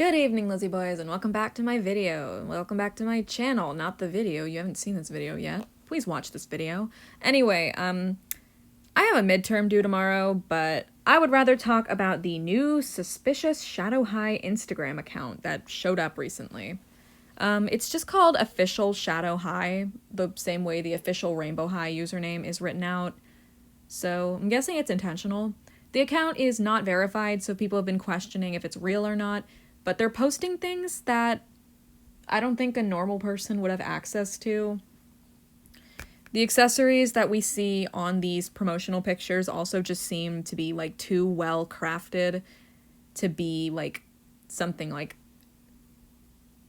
Good evening, Lizzie boys, and welcome back to my video. Welcome back to my channel, not the video. You haven't seen this video yet. Please watch this video. Anyway, I have a midterm due tomorrow, but I would rather talk about the new suspicious Shadow High Instagram account that showed up recently. It's just called Official Shadow High, the same way the official Rainbow High username is written out. So I'm guessing it's intentional. The account is not verified, so people have been questioning if it's real or not. But they're posting things that I don't think a normal person would have access to. The accessories that we see on these promotional pictures also just seem to be like too well crafted to be like something like,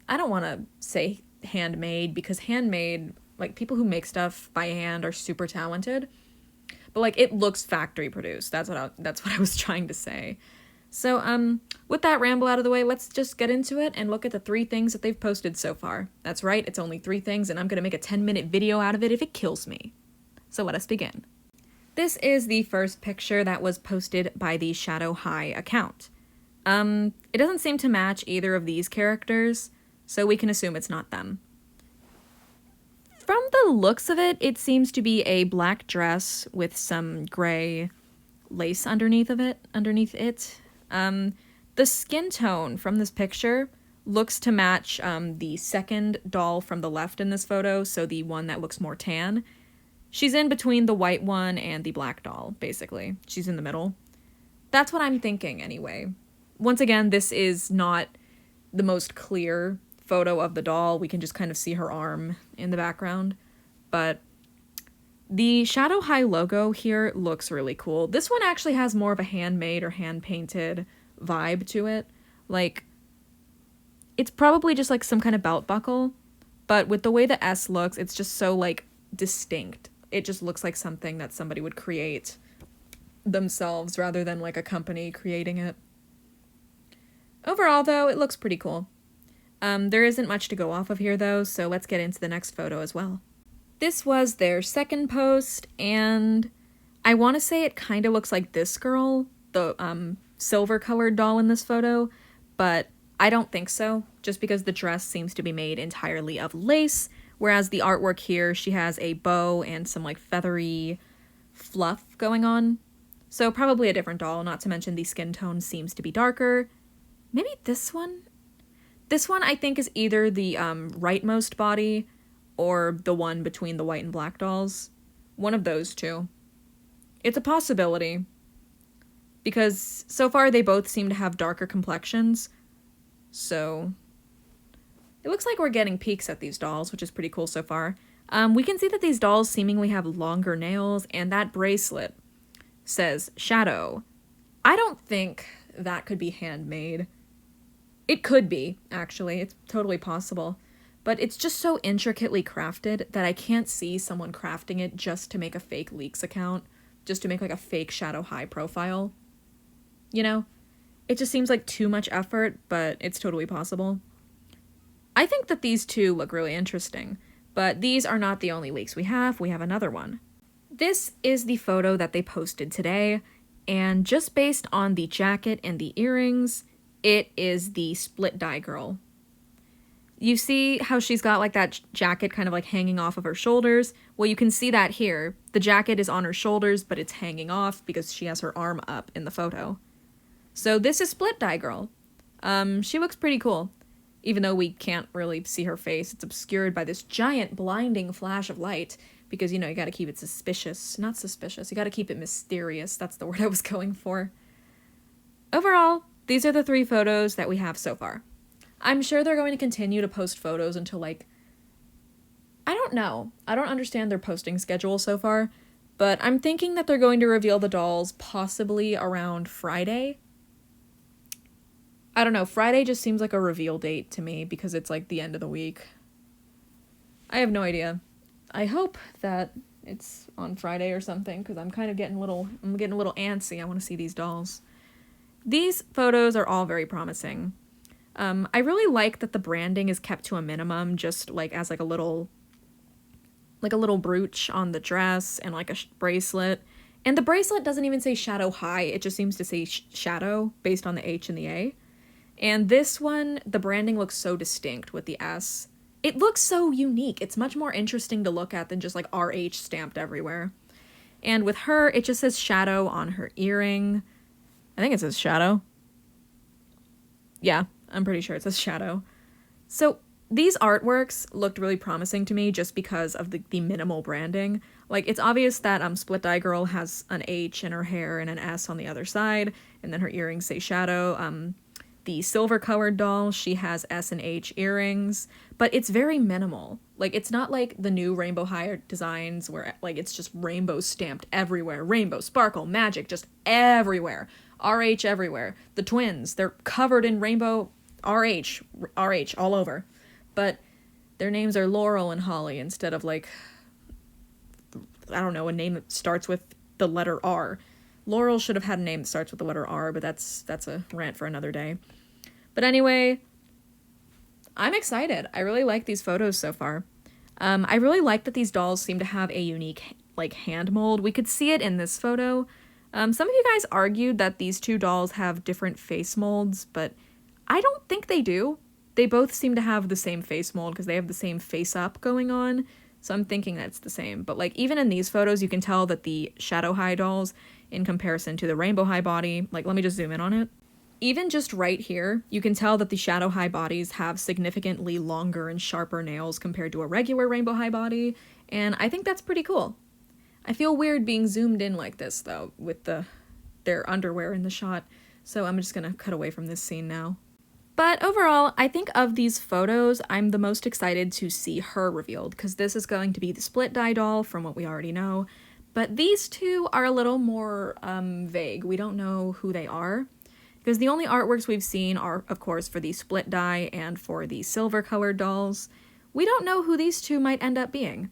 I don't want to say handmade, because handmade, like people who make stuff by hand are super talented, but like it looks factory produced. That's what I was trying to say. So, with that ramble out of the way, let's just get into it and look at the 3 things that they've posted so far. That's right, it's only 3 things, and I'm gonna make a 10-minute video out of it if it kills me. So let us begin. This is the first picture that was posted by the Shadow High account. It doesn't seem to match either of these characters, so we can assume it's not them. From the looks of it, it seems to be a black dress with some gray lace underneath it. The skin tone from this picture looks to match the second doll from the left in this photo, so the one that looks more tan. She's in between the white one and the black doll, basically. She's in the middle. That's what I'm thinking, anyway. Once again, this is not the most clear photo of the doll. We can just kind of see her arm in the background. But the Shadow High logo here looks really cool. This one actually has more of a handmade or hand-painted vibe to it. Like, it's probably just like some kind of belt buckle, but with the way the S looks, it's just so like distinct. It just looks like something that somebody would create themselves rather than like a company creating it. Overall, though, it looks pretty cool. There isn't much to go off of here, though, so let's get into the next photo as well. This was their second post, and I want to say it kind of looks like this girl, the silver-colored doll in this photo, but I don't think so, just because the dress seems to be made entirely of lace, whereas the artwork here, she has a bow and some like feathery fluff going on. So probably a different doll, not to mention the skin tone seems to be darker. Maybe this one? This one I think is either the rightmost body or the one between the white and black dolls. One of those two. It's a possibility, because so far they both seem to have darker complexions, so it looks like we're getting peeks at these dolls, which is pretty cool so far. We can see that these dolls seemingly have longer nails, and that bracelet says Shadow. I don't think that could be handmade. It could be, actually. It's totally possible. But it's just so intricately crafted that I can't see someone crafting it just to make a fake leaks account, just to make like a fake Shadow High profile. You know? It just seems like too much effort, but it's totally possible. I think that these two look really interesting, but these are not the only leaks we have. We have another one. This is the photo that they posted today, and just based on the jacket and the earrings, it is the split dye girl. You see how she's got like that jacket kind of like hanging off of her shoulders? Well, you can see that here. The jacket is on her shoulders, but it's hanging off because she has her arm up in the photo. So this is split dye girl. She looks pretty cool. Even though we can't really see her face, it's obscured by this giant blinding flash of light because, you know, you gotta keep it suspicious. Not suspicious, you gotta keep it mysterious. That's the word I was going for. Overall, these are the 3 photos that we have so far. I'm sure they're going to continue to post photos until, like, I don't know. I don't understand their posting schedule so far, but I'm thinking that they're going to reveal the dolls possibly around Friday. I don't know, Friday just seems like a reveal date to me because it's, like, the end of the week. I have no idea. I hope that it's on Friday or something, because I'm getting a little antsy. I want to see these dolls. These photos are all very promising. I really like that the branding is kept to a minimum, just like as like a little brooch on the dress and like a bracelet. And the bracelet doesn't even say Shadow High, it just seems to say Shadow based on the H and the A. And this one, the branding looks so distinct with the S. It looks so unique. It's much more interesting to look at than just like RH stamped everywhere. And with her, it just says shadow on her earring. I think it says shadow. Yeah, I'm pretty sure it says shadow. So these artworks looked really promising to me just because of the minimal branding. Like, it's obvious that Split Dye Girl has an H in her hair and an S on the other side, and then her earrings say shadow. The silver-colored doll, she has S and H earrings, but it's very minimal. Like, it's not like the new Rainbow High designs where, like, it's just rainbow stamped everywhere. Rainbow, sparkle, magic, just everywhere. RH everywhere. The twins, they're covered in rainbow RH all over. But their names are Laurel and Holly instead of, like, I don't know, a name that starts with the letter R. Laurel should have had a name that starts with the letter R, but that's a rant for another day. But anyway, I'm excited. I really like these photos so far. I really like that these dolls seem to have a unique, like, hand mold. We could see it in this photo. Some of you guys argued that these two dolls have different face molds, but I don't think they do. They both seem to have the same face mold because they have the same face up going on. So I'm thinking that's the same. But, like, even in these photos, you can tell that the Shadow High dolls, in comparison to the Rainbow High body, like, let me just zoom in on it. Even just right here, you can tell that the Shadow High bodies have significantly longer and sharper nails compared to a regular Rainbow High body, and I think that's pretty cool. I feel weird being zoomed in like this, though, with their underwear in the shot, so I'm just gonna cut away from this scene now. But overall, I think of these photos, I'm the most excited to see her revealed, because this is going to be the Split Dye doll, from what we already know. But these two are a little more vague. We don't know who they are, because the only artworks we've seen are, of course, for the Split Dye and for the silver-colored dolls. We don't know who these two might end up being.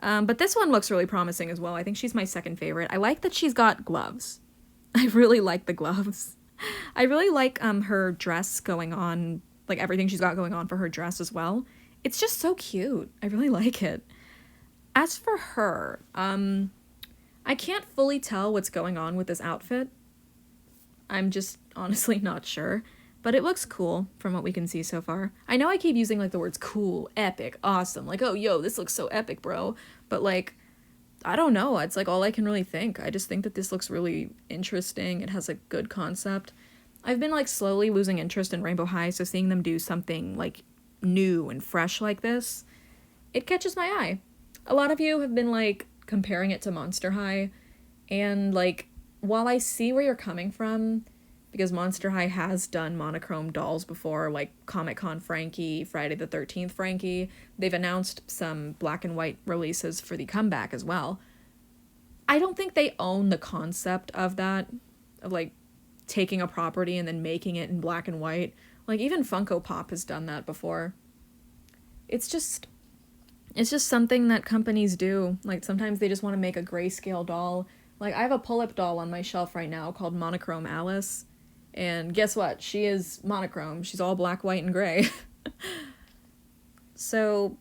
But this one looks really promising as well. I think she's my second favorite. I like that she's got gloves. I really like the gloves. I really like her dress going on, like everything she's got going on for her dress as well. It's just so cute. I really like it. As for her, I can't fully tell what's going on with this outfit. I'm just honestly not sure, but it looks cool from what we can see so far. I know I keep using like the words cool, epic, awesome, like, oh, yo, this looks so epic, bro, but like, I don't know, it's like all I can really think. I just think that this looks really interesting. It has a good concept. I've been like slowly losing interest in Rainbow High, so seeing them do something like new and fresh like this, it catches my eye. A lot of you have been like comparing it to Monster High, and like, while I see where you're coming from, because Monster High has done monochrome dolls before, like Comic-Con Frankie, Friday the 13th Frankie. They've announced some black and white releases for the comeback as well. I don't think they own the concept of that, of like taking a property and then making it in black and white. Like, even Funko Pop has done that before. It's just something that companies do. Like, sometimes they just want to make a grayscale doll. Like, I have a pull-up doll on my shelf right now called Monochrome Alice. And guess what? She is monochrome. She's all black, white, and gray. So,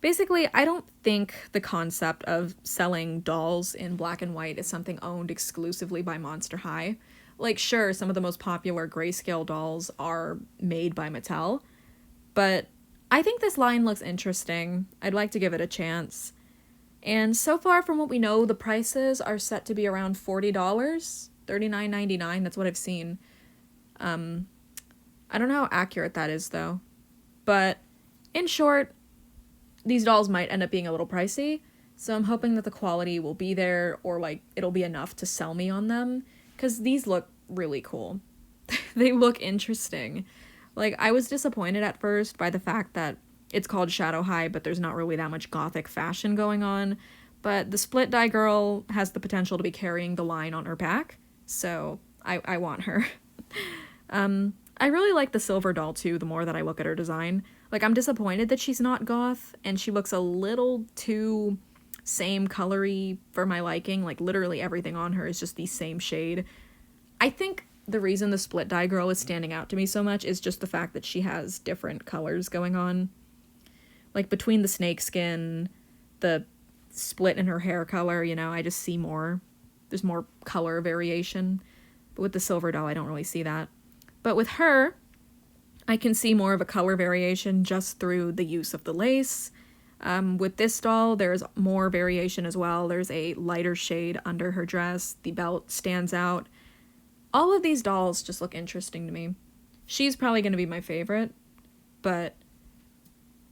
basically, I don't think the concept of selling dolls in black and white is something owned exclusively by Monster High. Like, sure, some of the most popular grayscale dolls are made by Mattel, but I think this line looks interesting. I'd like to give it a chance. And so far, from what we know, the prices are set to be around $40, $39.99. That's what I've seen. I don't know how accurate that is, though. But in short, these dolls might end up being a little pricey, so I'm hoping that the quality will be there, or like it'll be enough to sell me on them, because these look really cool. They look interesting. Like, I was disappointed at first by the fact that it's called Shadow High, but there's not really that much gothic fashion going on. But the Split Dye Girl has the potential to be carrying the line on her back, so I want her. I really like the silver doll, too, the more that I look at her design. Like, I'm disappointed that she's not goth, and she looks a little too same colory for my liking. Like, literally everything on her is just the same shade. I think the reason the Split Dye Girl is standing out to me so much is just the fact that she has different colors going on. Like, between the snake skin, the split in her hair color, you know, I just see more. There's more color variation. But with the silver doll, I don't really see that. But with her, I can see more of a color variation just through the use of the lace. With this doll, there's more variation as well. There's a lighter shade under her dress. The belt stands out. All of these dolls just look interesting to me. She's probably going to be my favorite, but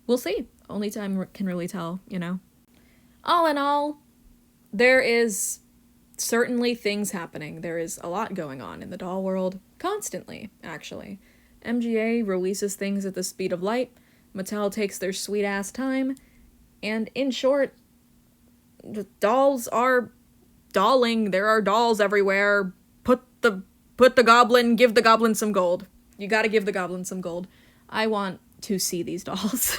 we'll see. Only time can really tell, you know? All in all, there is certainly things happening. There is a lot going on in the doll world, constantly, actually. MGA releases things at the speed of light, Mattel takes their sweet-ass time, and in short, the dolls are dolling. There are dolls everywhere. Put the goblin, give the goblin some gold. You gotta give the goblin some gold. I want to see these dolls.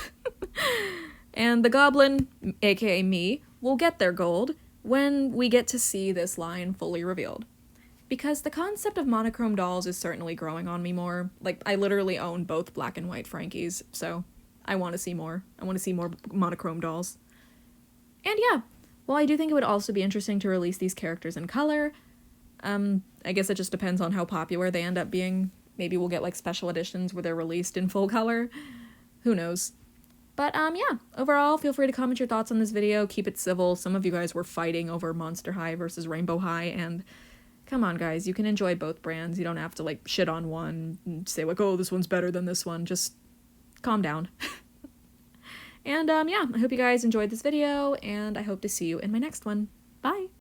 And the goblin, aka me, will get their gold when we get to see this line fully revealed. Because the concept of monochrome dolls is certainly growing on me more. Like, I literally own both black and white Frankies, so I want to see more. I want to see more monochrome dolls. And yeah, well, I do think it would also be interesting to release these characters in color. I guess it just depends on how popular they end up being. Maybe we'll get, like, special editions where they're released in full color. Who knows? But, yeah, overall, feel free to comment your thoughts on this video. Keep it civil. Some of you guys were fighting over Monster High versus Rainbow High, and come on, guys, you can enjoy both brands. You don't have to, like, shit on one and say, like, oh, this one's better than this one. Just calm down. And, yeah, I hope you guys enjoyed this video, and I hope to see you in my next one. Bye!